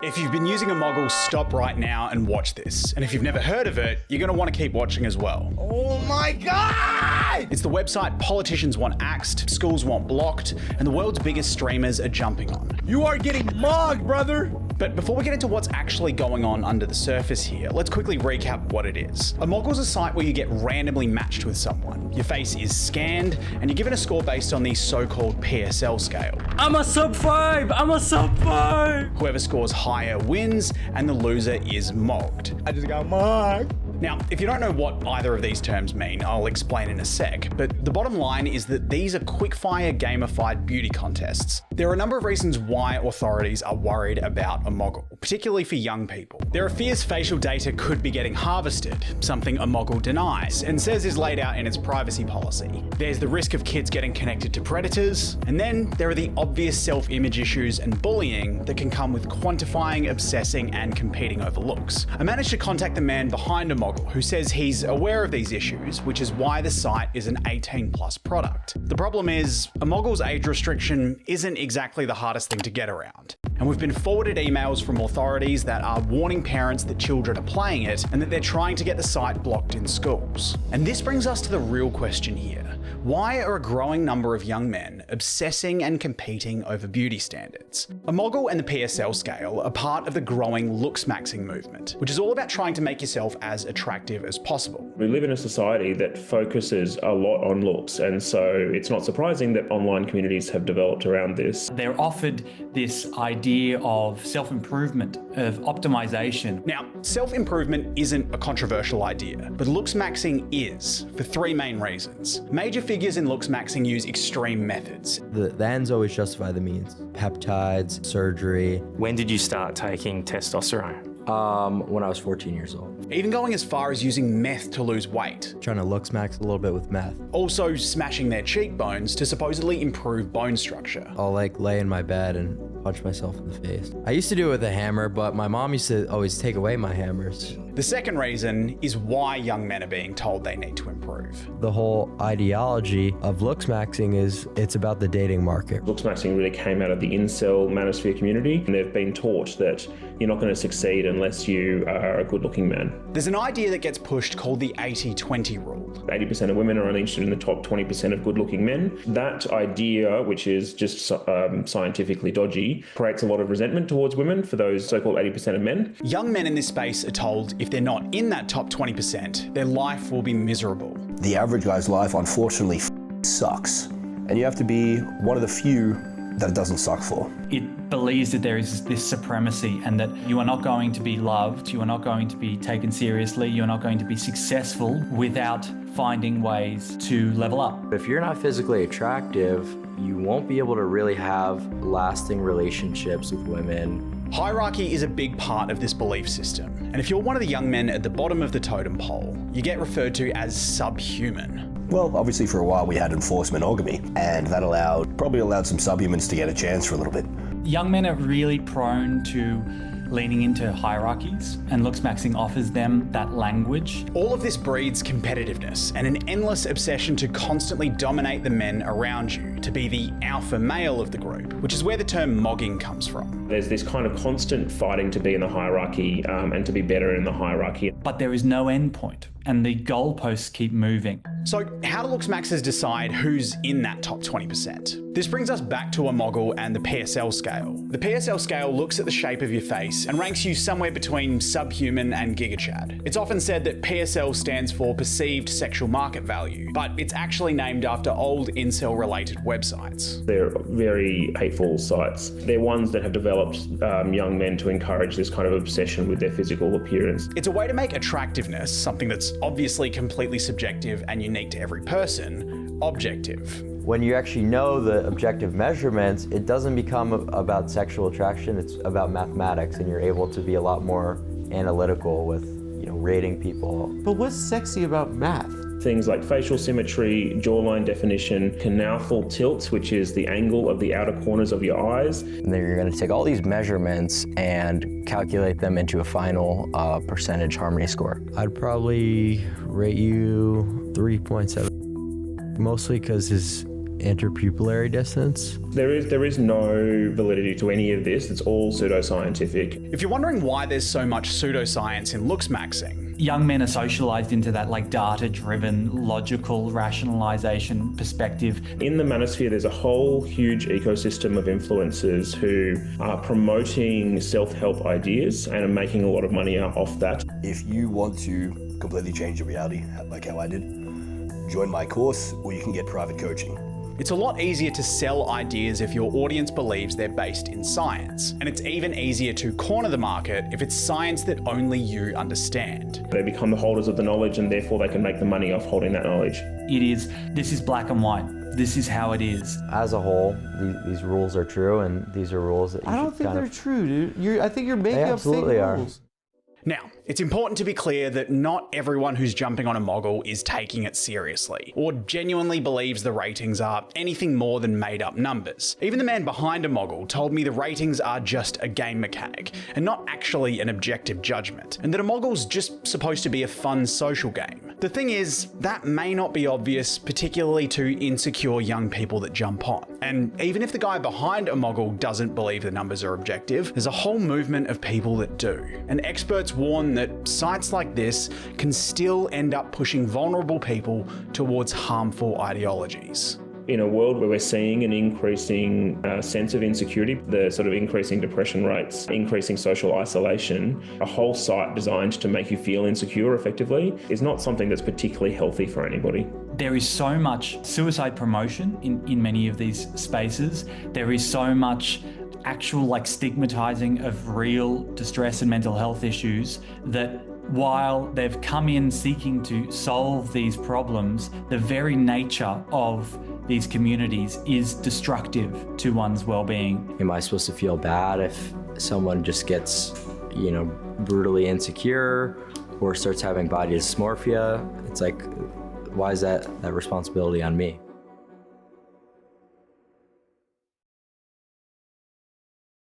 If you've been using Omoggle, stop right now and watch this. And if you've never heard of it, you're going to want to keep watching as well. Oh my God! It's the website politicians want axed, schools want blocked, and the world's biggest streamers are jumping on. You are getting mogged, brother! But before we get into what's actually going on under the surface here, let's quickly recap what it is. Omoggle's a site where you get randomly matched with someone. Your face is scanned, and you're given a score based on the so-called PSL scale. I'm a sub 5! I'm a sub 5! Whoever scores higher wins, and the loser is mogged. I just got mogged. Now, if you don't know what either of these terms mean, I'll explain in a sec, but the bottom line is that these are quickfire gamified beauty contests. There are a number of reasons why authorities are worried about Omoggle, particularly for young people. There are fears facial data could be getting harvested, something Omoggle denies and says is laid out in its privacy policy. There's the risk of kids getting connected to predators, and then there are the obvious self-image issues and bullying that can come with quantifying, obsessing, and competing over looks. I managed to contact the man behind Omoggle, who says he's aware of these issues, which is why the site is an 18+ product. The problem is, Omoggle's age restriction isn't exactly the hardest thing to get around. And we've been forwarded emails from authorities that are warning parents that children are playing it and that they're trying to get the site blocked in schools. And this brings us to the real question here. Why are a growing number of young men obsessing and competing over beauty standards? Omoggle and the PSL scale are part of the growing Looksmaxxing movement, which is all about trying to make yourself as attractive as possible. We live in a society that focuses a lot on looks, and so it's not surprising that online communities have developed around this. They're offered this idea of self-improvement, of optimization. Now, self-improvement isn't a controversial idea, but Looksmaxxing is, for three main reasons. Major figures in Looksmaxxing use extreme methods. The ends always justify the means. Peptides, surgery. When did you start taking testosterone? When I was 14 years old. Even going as far as using meth to lose weight. Trying to Looksmaxx a little bit with meth. Also smashing their cheekbones to supposedly improve bone structure. I'll lay in my bed and punch myself in the face. I used to do it with a hammer, but my mom used to always take away my hammers. The second reason is why young men are being told they need to improve. The whole ideology of Looksmaxxing is it's about the dating market. Looksmaxxing really came out of the incel manosphere community, and they've been taught that you're not going to succeed unless you are a good-looking man. There's an idea that gets pushed called the 80-20 rule. 80% of women are only interested in the top 20% of good-looking men. That idea, which is just scientifically dodgy, creates a lot of resentment towards women for those so-called 80% of men. Young men in this space are told if they're not in that top 20%, their life will be miserable. The average guy's life, unfortunately, sucks. And you have to be one of the few that it doesn't suck for. It believes that there is this supremacy and that you are not going to be loved, you are not going to be taken seriously, you are not going to be successful without finding ways to level up. If you're not physically attractive, you won't be able to really have lasting relationships with women. Hierarchy is a big part of this belief system. And if you're one of the young men at the bottom of the totem pole, you get referred to as subhuman. Well, obviously for a while we had enforced monogamy, and that probably allowed some subhumans to get a chance for a little bit. Young men are really prone to leaning into hierarchies, and Looksmaxxing offers them that language. All of this breeds competitiveness and an endless obsession to constantly dominate the men around you, to be the alpha male of the group, which is where the term mogging comes from. There's this kind of constant fighting to be in the hierarchy and to be better in the hierarchy. But there is no end point, and the goalposts keep moving. So how do Looksmaxxers decide who's in that top 20%? This brings us back to Omoggle and the PSL scale. The PSL scale looks at the shape of your face and ranks you somewhere between subhuman and gigachad. It's often said that PSL stands for perceived sexual market value, but it's actually named after old incel-related websites. They're very hateful sites. They're ones that have developed young men to encourage this kind of obsession with their physical appearance. It's a way to make attractiveness, something that's obviously completely subjective and unique to every person, objective. When you actually know the objective measurements, it doesn't become about sexual attraction, it's about mathematics, and you're able to be a lot more analytical with, rating people. But what's sexy about math? Things like facial symmetry, jawline definition, canalful tilt, which is the angle of the outer corners of your eyes. And then you're going to take all these measurements and calculate them into a final percentage harmony score. I'd probably rate you 3.7, mostly because his interpupillary distance. There is no validity to any of this. It's all pseudoscientific. If you're wondering why there's so much pseudoscience in looksmaxxing, Young men are socialized into that like data-driven, logical rationalization perspective. In the manosphere, there's a whole huge ecosystem of influencers who are promoting self-help ideas and are making a lot of money off that. If you want to completely change your reality, like how I did, join my course or you can get private coaching. it's a lot easier to sell ideas if your audience believes they're based in science. And it's even easier to corner the market if it's science that only you understand. They become the holders of the knowledge and therefore they can make the money off holding that knowledge. This is black and white. This is how it is. As a whole, these rules are true, and these are rules that you I don't think they're true, dude. I think you're making up fake rules. Now, it's important to be clear that not everyone who's jumping on Omoggle is taking it seriously, or genuinely believes the ratings are anything more than made up numbers. Even the man behind Omoggle told me the ratings are just a game mechanic, and not actually an objective judgment, and that Omoggle's just supposed to be a fun social game. The thing is, that may not be obvious, particularly to insecure young people that jump on. And even if the guy behind Omoggle doesn't believe the numbers are objective, there's a whole movement of people that do. And experts warn that sites like this can still end up pushing vulnerable people towards harmful ideologies. In a world where we're seeing an increasing sense of insecurity, the sort of increasing depression rates, increasing social isolation, a whole site designed to make you feel insecure effectively is not something that's particularly healthy for anybody. There is so much suicide promotion in many of these spaces. There is so much actual stigmatizing of real distress and mental health issues that while they've come in seeking to solve these problems, the very nature of these communities is destructive to one's well-being. Am I supposed to feel bad if someone just gets, brutally insecure or starts having body dysmorphia? It's like, why is that responsibility on me?